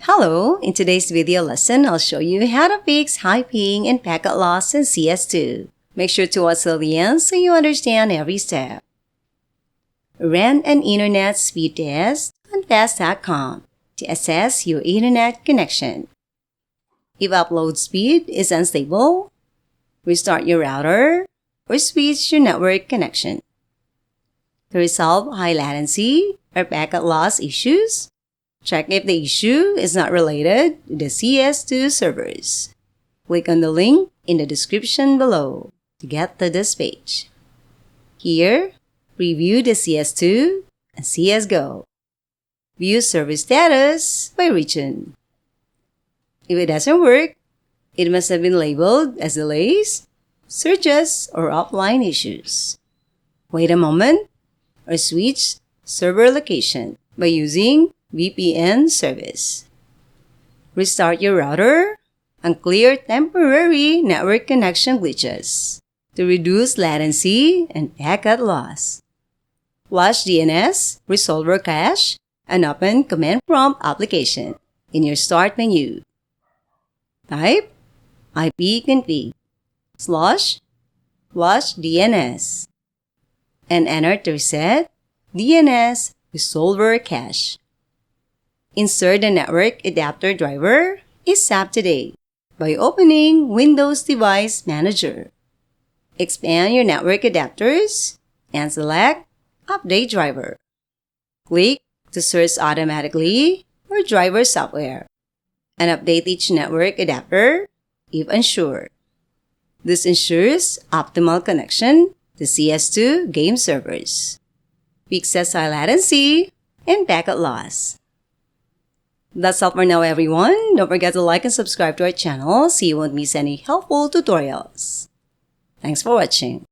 Hello, in today's video lesson, I'll show you how to fix high ping and packet loss in CS2. Make sure to watch till the end so you understand every step. Run an internet speed test on fast.com to assess your internet connection. If upload speed is unstable, restart your router or switch your network connection. To resolve high latency or packet loss issues, check if the issue is not related to the CS2 servers. Click on the link in the description below to get to this page. Here, review the CS2 and CSGO. View service status by region. If it doesn't work, it must have been labeled as delays, surges, or offline issues. Wait a moment or switch server location by using VPN service. Restart your router and clear temporary network connection glitches to reduce latency and packet loss. Flash DNS Resolver Cache and open Command Prompt application in your Start menu. Type ipconfig //DNS and enter to reset DNS Resolver Cache. Insert the network adapter driver ASAP today by opening Windows Device Manager. Expand your network adapters and select Update Driver. Click to search automatically for driver software and update each network adapter if unsure. This ensures optimal connection to CS2 game servers, fixes high latency, and packet loss. That's all for now, everyone. Don't forget to like and subscribe to our channel so you won't miss any helpful tutorials. Thanks for watching.